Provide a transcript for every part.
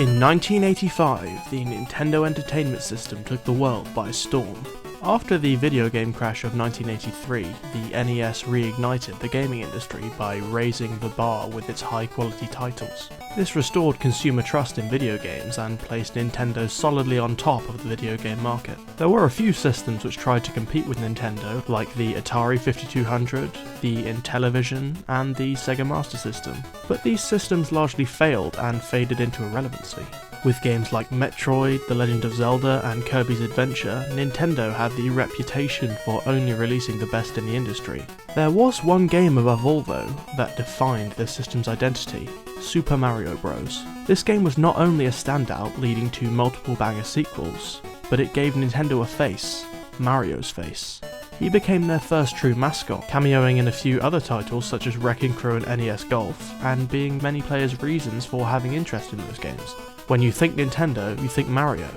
In 1985, the Nintendo Entertainment System took the world by storm. After the video game crash of 1983, the NES reignited the gaming industry by raising the bar with its high-quality titles. This restored consumer trust in video games and placed Nintendo solidly on top of the video game market. There were a few systems which tried to compete with Nintendo, like the Atari 5200, the Intellivision, and the Sega Master System, but these systems largely failed and faded into irrelevancy. With games like Metroid, The Legend of Zelda, and Kirby's Adventure, Nintendo had the reputation for only releasing the best in the industry. There was one game above all though, that defined the system's identity: Super Mario Bros. This game was not only a standout, leading to multiple banger sequels, but it gave Nintendo a face: Mario's face. He became their first true mascot, cameoing in a few other titles such as Wrecking Crew and NES Golf, and being many players' reasons for having interest in those games. When you think Nintendo, you think Mario.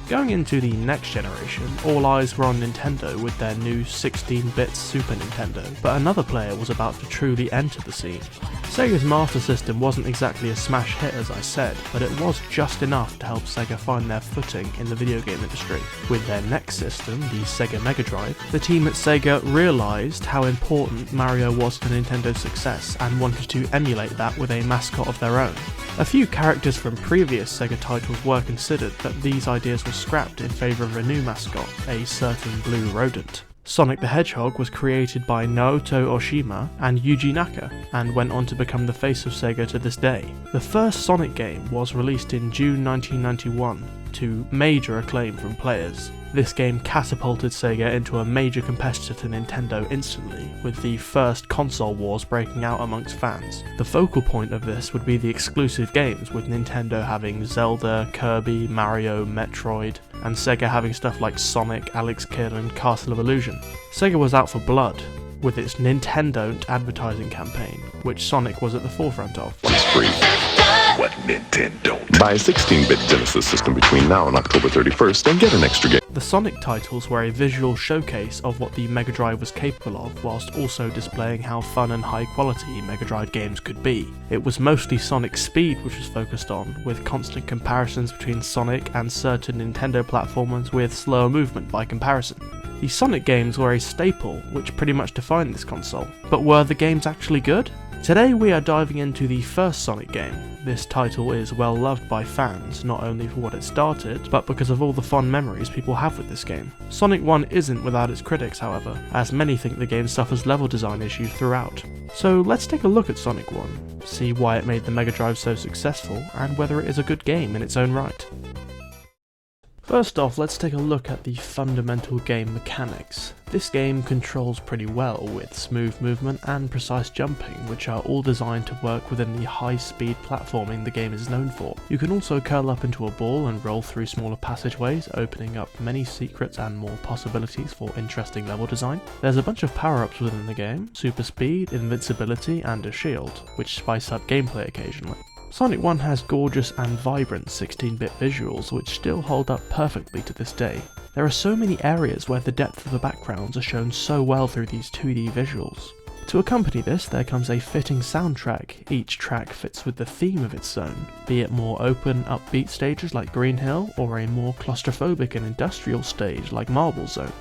Going into the next generation, all eyes were on Nintendo with their new 16-bit Super Nintendo, but another player was about to truly enter the scene. Sega's Master System wasn't exactly a smash hit as I said, but it was just enough to help Sega find their footing in the video game industry. With their next system, the Sega Mega Drive, the team at Sega realised how important Mario was to Nintendo's success and wanted to emulate that with a mascot of their own. A few characters from previous Sega titles were considered, but these ideas were scrapped in favour of a new mascot, a certain blue rodent. Sonic the Hedgehog was created by Naoto Oshima and Yuji Naka, and went on to become the face of Sega to this day. The first Sonic game was released in June 1991, to major acclaim from players. This game catapulted Sega into a major competitor to Nintendo instantly, with the first console wars breaking out amongst fans. The focal point of this would be the exclusive games, with Nintendo having Zelda, Kirby, Mario, Metroid, and Sega having stuff like Sonic, Alex Kidd, and Castle of Illusion. Sega was out for blood, with its Nintendo advertising campaign, which Sonic was at the forefront of. It's free. What Nintendo? Buy a 16-bit Genesis system between now and October 31st and get an extra game. The Sonic titles were a visual showcase of what the Mega Drive was capable of, whilst also displaying how fun and high quality Mega Drive games could be. It was mostly Sonic Speed which was focused on, with constant comparisons between Sonic and certain Nintendo platformers with slower movement by comparison. The Sonic games were a staple, which pretty much defined this console. But were the games actually good? Today we are diving into the first Sonic game. This title is well loved by fans, not only for what it started, but because of all the fond memories people have with this game. Sonic 1 isn't without its critics however, as many think the game suffers level design issues throughout. So let's take a look at Sonic 1, see why it made the Mega Drive so successful, and whether it is a good game in its own right. First off, let's take a look at the fundamental game mechanics. This game controls pretty well with smooth movement and precise jumping, which are all designed to work within the high-speed platforming the game is known for. You can also curl up into a ball and roll through smaller passageways, opening up many secrets and more possibilities for interesting level design. There's a bunch of power-ups within the game: super speed, invincibility, and a shield, which spice up gameplay occasionally. Sonic 1 has gorgeous and vibrant 16-bit visuals which still hold up perfectly to this day. There are so many areas where the depth of the backgrounds are shown so well through these 2D visuals. To accompany this, there comes a fitting soundtrack. Each track fits with the theme of its own, be it more open, upbeat stages like Green Hill, or a more claustrophobic and industrial stage like Marble Zone.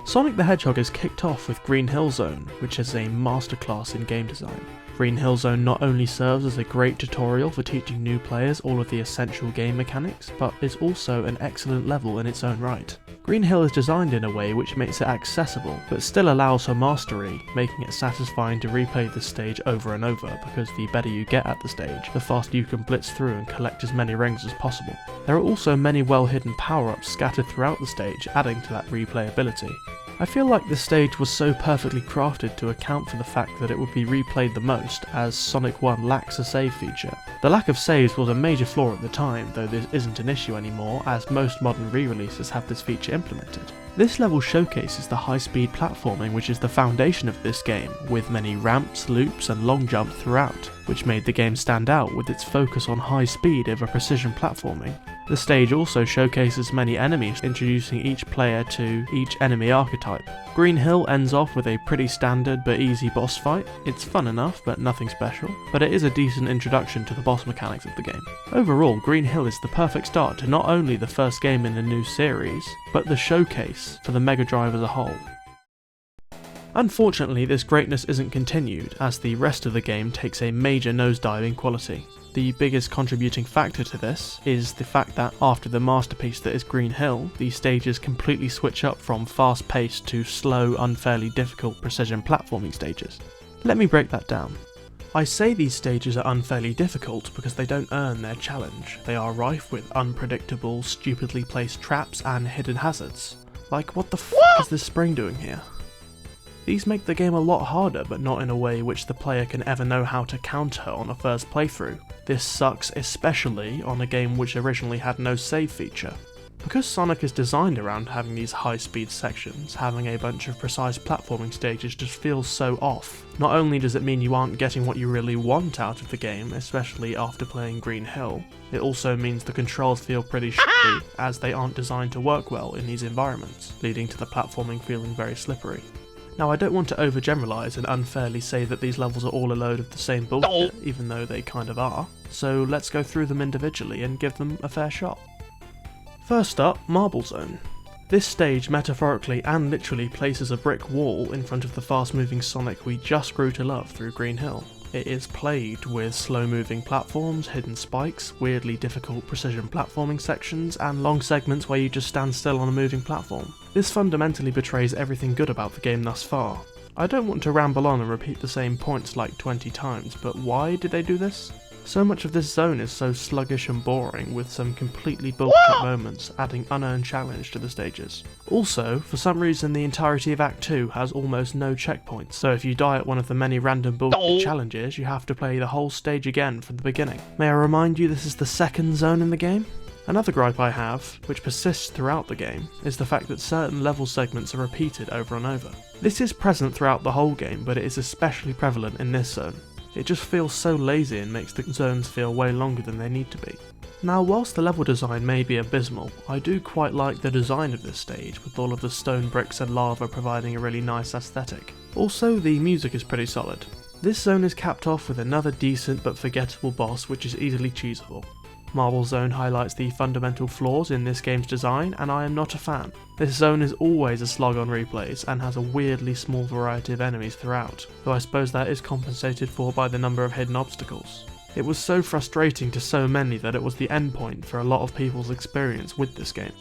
Sonic the Hedgehog is kicked off with Green Hill Zone, which is a masterclass in game design. Green Hill Zone not only serves as a great tutorial for teaching new players all of the essential game mechanics, but is also an excellent level in its own right. Green Hill is designed in a way which makes it accessible, but still allows for mastery, making it satisfying to replay the stage over and over, because the better you get at the stage, the faster you can blitz through and collect as many rings as possible. There are also many well-hidden power-ups scattered throughout the stage, adding to that replayability. I feel like this stage was so perfectly crafted to account for the fact that it would be replayed the most, as Sonic 1 lacks a save feature. The lack of saves was a major flaw at the time, though this isn't an issue anymore, as most modern re-releases have this feature implemented. This level showcases the high-speed platforming which is the foundation of this game, with many ramps, loops and long jumps throughout, which made the game stand out with its focus on high speed over precision platforming. The stage also showcases many enemies, introducing each player to each enemy archetype. Green Hill ends off with a pretty standard but easy boss fight. It's fun enough, but nothing special, but it is a decent introduction to the boss mechanics of the game. Overall, Green Hill is the perfect start to not only the first game in a new series, but the showcase for the Mega Drive as a whole. Unfortunately, this greatness isn't continued, as the rest of the game takes a major nosedive in quality. The biggest contributing factor to this is the fact that after the masterpiece that is Green Hill, the stages completely switch up from fast-paced to slow, unfairly difficult precision platforming stages. Let me break that down. I say these stages are unfairly difficult because they don't earn their challenge. They are rife with unpredictable, stupidly placed traps and hidden hazards. Like, what the f*** is this spring doing here? These make the game a lot harder, but not in a way which the player can ever know how to counter on a first playthrough. This sucks especially on a game which originally had no save feature. Because Sonic is designed around having these high-speed sections, having a bunch of precise platforming stages just feels so off. Not only does it mean you aren't getting what you really want out of the game, especially after playing Green Hill, it also means the controls feel pretty shitty, as they aren't designed to work well in these environments, leading to the platforming feeling very slippery. Now, I don't want to overgeneralise and unfairly say that these levels are all a load of the same bullshit, even though they kind of are, so let's go through them individually and give them a fair shot. First up, Marble Zone. This stage metaphorically and literally places a brick wall in front of the fast-moving Sonic we just grew to love through Green Hill. It is plagued with slow-moving platforms, hidden spikes, weirdly difficult precision platforming sections, and long segments where you just stand still on a moving platform. This fundamentally betrays everything good about the game thus far. I don't want to ramble on and repeat the same points like 20 times, but why did they do this? So much of this zone is so sluggish and boring, with some completely bullshit moments, adding unearned challenge to the stages. Also, for some reason the entirety of Act 2 has almost no checkpoints, so if you die at one of the many random bullshit challenges, you have to play the whole stage again from the beginning. May I remind you this is the second zone in the game? Another gripe I have, which persists throughout the game, is the fact that certain level segments are repeated over and over. This is present throughout the whole game, but it is especially prevalent in this zone. It just feels so lazy and makes the zones feel way longer than they need to be. Now, whilst the level design may be abysmal, I do quite like the design of this stage, with all of the stone bricks and lava providing a really nice aesthetic. Also, the music is pretty solid. This zone is capped off with another decent but forgettable boss which is easily cheesable. Marble Zone highlights the fundamental flaws in this game's design, and I am not a fan. This zone is always a slog on replays and has a weirdly small variety of enemies throughout, though I suppose that is compensated for by the number of hidden obstacles. It was so frustrating to so many that it was the endpoint for a lot of people's experience with this game.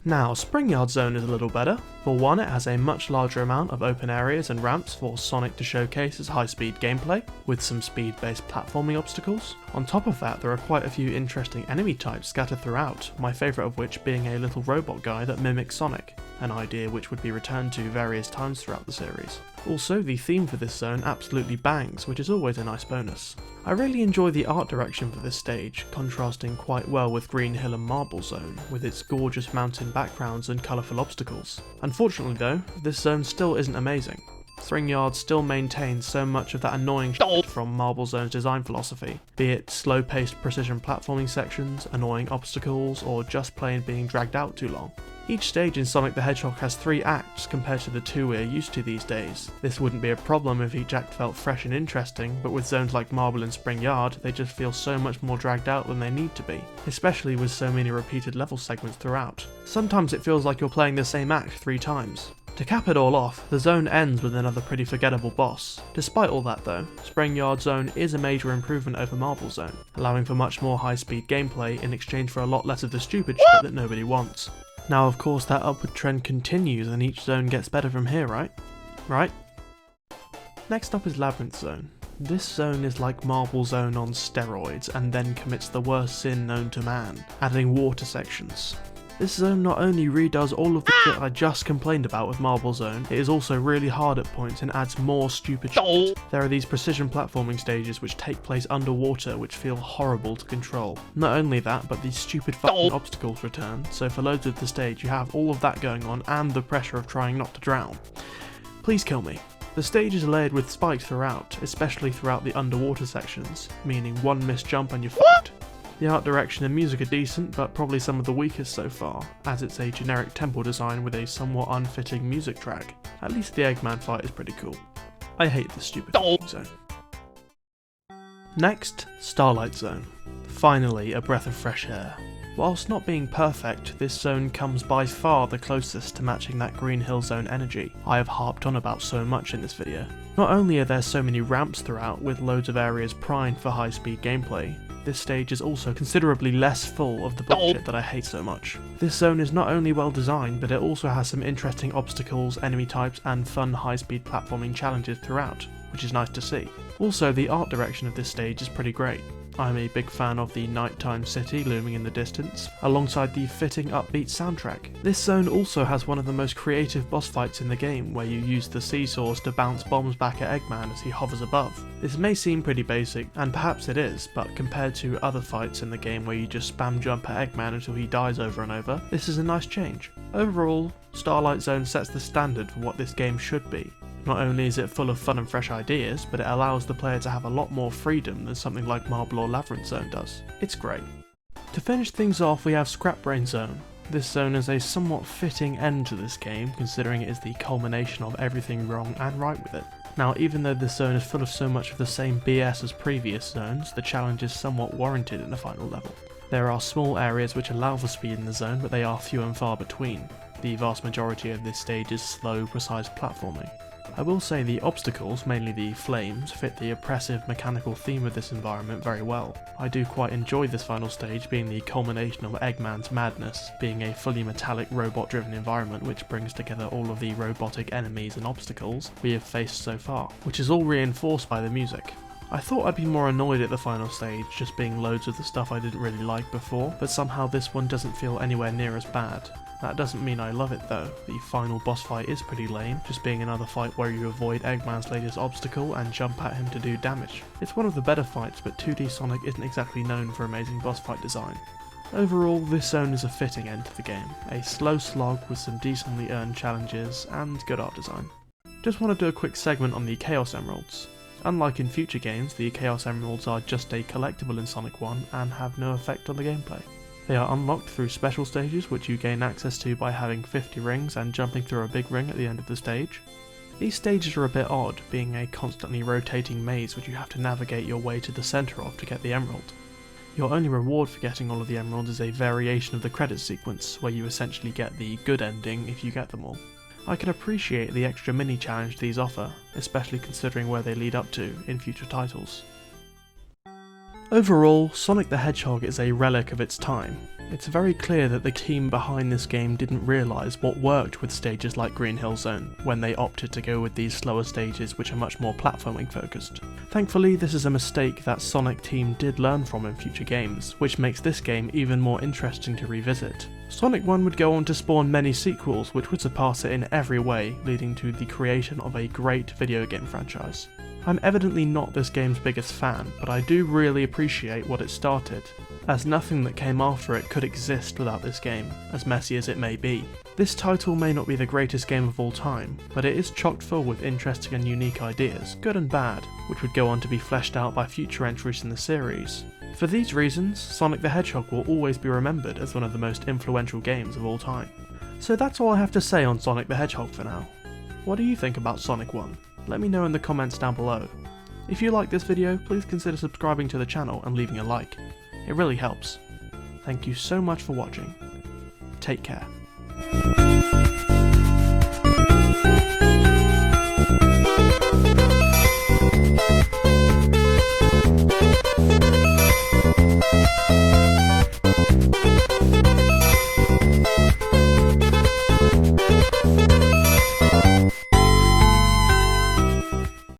Now, Springyard Zone is a little better. For one, it has a much larger amount of open areas and ramps for Sonic to showcase his high-speed gameplay, with some speed-based platforming obstacles. On top of that, there are quite a few interesting enemy types scattered throughout, my favourite of which being a little robot guy that mimics Sonic, an idea which would be returned to various times throughout the series. Also, the theme for this zone absolutely bangs, which is always a nice bonus. I really enjoy the art direction for this stage, contrasting quite well with Green Hill and Marble Zone, with its gorgeous mountain backgrounds and colourful obstacles. Unfortunately though, this zone still isn't amazing. Springyard still maintains so much of that annoying shit from Marble Zone's design philosophy, be it slow-paced precision platforming sections, annoying obstacles, or just plain being dragged out too long. Each stage in Sonic the Hedgehog has 3 acts compared to the 2 we're used to these days. This wouldn't be a problem if each act felt fresh and interesting, but with zones like Marble and Springyard, they just feel so much more dragged out than they need to be, especially with so many repeated level segments throughout. Sometimes it feels like you're playing the same act 3 times. To cap it all off, the zone ends with another pretty forgettable boss. Despite all that though, Springyard Zone is a major improvement over Marble Zone, allowing for much more high-speed gameplay in exchange for a lot less of the stupid shit that nobody wants. Now of course that upward trend continues and each zone gets better from here, right? Right? Next up is Labyrinth Zone. This zone is like Marble Zone on steroids and then commits the worst sin known to man, adding water sections. This zone not only redoes all of the shit I just complained about with Marble Zone, it is also really hard at points and adds more stupid shit. There are these precision platforming stages which take place underwater which feel horrible to control. Not only that, but these stupid fucking obstacles return, so for loads of the stage you have all of that going on and the pressure of trying not to drown. Please kill me. The stage is layered with spikes throughout, especially throughout the underwater sections, meaning one missed jump and you're fucked. The art direction and music are decent, but probably some of the weakest so far, as it's a generic temple design with a somewhat unfitting music track. At least the Eggman fight is pretty cool. I hate the stupid zone. Next, Starlight Zone. Finally, a breath of fresh air. Whilst not being perfect, this zone comes by far the closest to matching that Green Hill Zone energy I have harped on about so much in this video. Not only are there so many ramps throughout with loads of areas primed for high speed gameplay, this stage is also considerably less full of the bullshit that I hate so much. This zone is not only well designed, but it also has some interesting obstacles, enemy types and fun high speed platforming challenges throughout, which is nice to see. Also, the art direction of this stage is pretty great. I'm a big fan of the nighttime city looming in the distance, alongside the fitting upbeat soundtrack. This zone also has one of the most creative boss fights in the game, where you use the seesaws to bounce bombs back at Eggman as he hovers above. This may seem pretty basic, and perhaps it is, but compared to other fights in the game where you just spam jump at Eggman until he dies over and over, this is a nice change. Overall, Starlight Zone sets the standard for what this game should be. Not only is it full of fun and fresh ideas, but it allows the player to have a lot more freedom than something like Marble or Labyrinth Zone does. It's great. To finish things off, we have Scrap Brain Zone. This zone is a somewhat fitting end to this game, considering it is the culmination of everything wrong and right with it. Now, even though this zone is full of so much of the same BS as previous zones, the challenge is somewhat warranted in the final level. There are small areas which allow for speed in the zone, but they are few and far between. The vast majority of this stage is slow, precise platforming. I will say the obstacles, mainly the flames, fit the oppressive mechanical theme of this environment very well. I do quite enjoy this final stage being the culmination of Eggman's madness, being a fully metallic robot driven environment which brings together all of the robotic enemies and obstacles we have faced so far, which is all reinforced by the music. I thought I'd be more annoyed at the final stage just being loads of the stuff I didn't really like before, but somehow this one doesn't feel anywhere near as bad. That doesn't mean I love it though. The final boss fight is pretty lame, just being another fight where you avoid Eggman's latest obstacle and jump at him to do damage. It's one of the better fights, but 2D Sonic isn't exactly known for amazing boss fight design. Overall, this zone is a fitting end to the game, a slow slog with some decently earned challenges and good art design. Just want to do a quick segment on the Chaos Emeralds. Unlike in future games, the Chaos Emeralds are just a collectible in Sonic 1 and have no effect on the gameplay. They are unlocked through special stages which you gain access to by having 50 rings and jumping through a big ring at the end of the stage. These stages are a bit odd, being a constantly rotating maze which you have to navigate your way to the centre of to get the emerald. Your only reward for getting all of the emeralds is a variation of the credits sequence, where you essentially get the good ending if you get them all. I can appreciate the extra mini challenge these offer, especially considering where they lead up to in future titles. Overall, Sonic the Hedgehog is a relic of its time. It's very clear that the team behind this game didn't realise what worked with stages like Green Hill Zone, when they opted to go with these slower stages which are much more platforming focused. Thankfully, this is a mistake that Sonic team did learn from in future games, which makes this game even more interesting to revisit. Sonic 1 would go on to spawn many sequels which would surpass it in every way, leading to the creation of a great video game franchise. I'm evidently not this game's biggest fan, but I do really appreciate what it started, as nothing that came after it could exist without this game, as messy as it may be. This title may not be the greatest game of all time, but it is chock full with interesting and unique ideas, good and bad, which would go on to be fleshed out by future entries in the series. For these reasons, Sonic the Hedgehog will always be remembered as one of the most influential games of all time. So that's all I have to say on Sonic the Hedgehog for now. What do you think about Sonic 1? Let me know in the comments down below. If you like this video, please consider subscribing to the channel and leaving a like. It really helps. Thank you so much for watching. Take care.